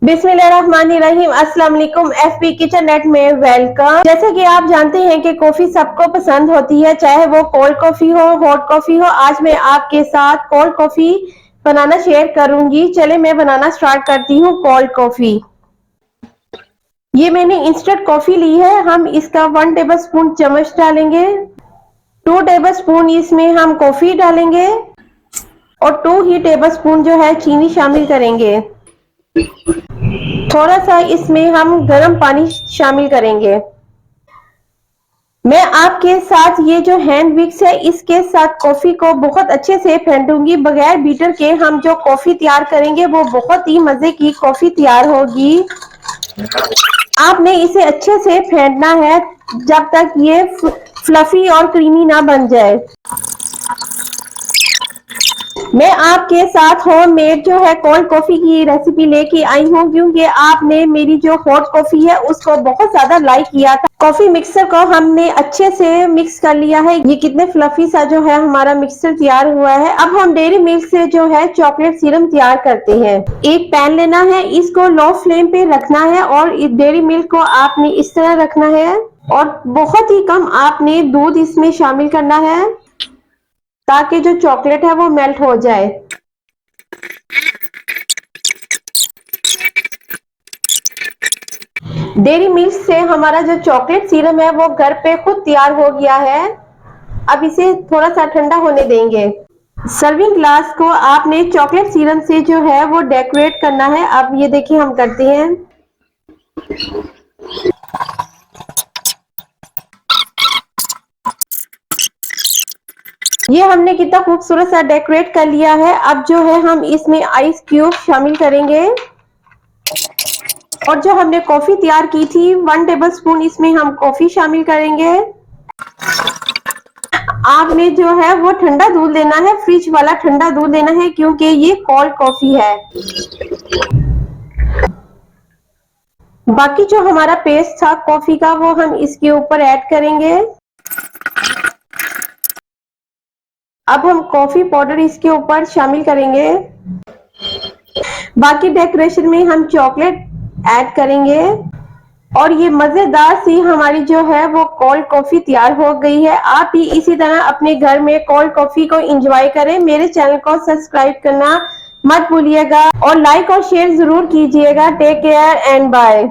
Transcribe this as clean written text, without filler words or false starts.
बिस्मिल्लाहिर्रहमानिर्रहीम। अस्सलाम वालेकुम। एफबी किचन नेट में वेलकम। जैसे कि आप जानते हैं कि कॉफी सबको पसंद होती है, चाहे वो कोल्ड कॉफी हो, हॉट कॉफी हो। आज मैं आपके साथ कोल्ड कॉफी बनाना शेयर करूंगी। चले मैं बनाना स्टार्ट करती हूँ कोल्ड कॉफी। ये मैंने इंस्टेंट कॉफी ली है। हम इसका 1 टेबल स्पून चम्मच डालेंगे। 2 टेबल स्पून इसमें हम कॉफी डालेंगे और 2 ही टेबल स्पून जो है चीनी शामिल करेंगे। थोड़ा सा इसमें हम गर्म पानी शामिल करेंगे। मैं आपके साथ ये जो हैंड विक्स है इसके साथ कॉफी को बहुत अच्छे से फेंटूंगी। बगैर बीटर के हम जो कॉफी तैयार करेंगे वो बहुत ही मजे की कॉफी तैयार होगी। आपने इसे अच्छे से फेंटना है जब तक ये फ्लफी और क्रीमी ना बन जाए। मैं आपके साथ होममेड जो है कोल्ड कॉफी की रेसिपी लेके आई हूँ, क्योंकि आपने मेरी जो हॉट कॉफी है उसको बहुत ज्यादा लाइक किया था। कॉफी मिक्सर को हमने अच्छे से मिक्स कर लिया है। ये कितने फ्लफी सा जो है हमारा मिक्सर तैयार हुआ है। अब हम डेयरी मिल्क से जो है चॉकलेट सिरम तैयार करते हैं। एक पैन लेना है, इसको लो फ्लेम पे रखना है और डेयरी मिल्क को आपने इस तरह रखना है और बहुत ही कम आपने दूध इसमें शामिल करना है ताकि जो चॉकलेट है वो मेल्ट हो जाए। डेयरी मिल्क से हमारा जो चॉकलेट सिरम है वो घर पे खुद तैयार हो गया है। अब इसे थोड़ा सा ठंडा होने देंगे। सर्विंग ग्लास को आपने चॉकलेट सिरम से जो है वो डेकोरेट करना है। अब ये देखिए हम करते हैं। ये हमने कितना खूबसूरत सा डेकोरेट कर लिया है। अब जो है हम इसमें आइस क्यूब शामिल करेंगे और जो हमने कॉफी तैयार की थी 1 टेबल स्पून इसमें हम कॉफी शामिल करेंगे। आपने जो है वो ठंडा दूध लेना है, फ्रिज वाला ठंडा दूध लेना है, क्योंकि ये कोल्ड कॉफी है। बाकी जो हमारा पेस्ट था कॉफी का वो हम इसके ऊपर ऐड करेंगे। अब हम कॉफी पाउडर इसके ऊपर शामिल करेंगे। बाकी डेकोरेशन में हम चॉकलेट ऐड करेंगे और ये मजेदार सी हमारी जो है वो कोल्ड कॉफी तैयार हो गई है। आप भी इसी तरह अपने घर में कोल्ड कॉफी को एंजॉय करें। मेरे चैनल को सब्सक्राइब करना मत भूलिएगा और लाइक और शेयर जरूर कीजिएगा। Take care and bye.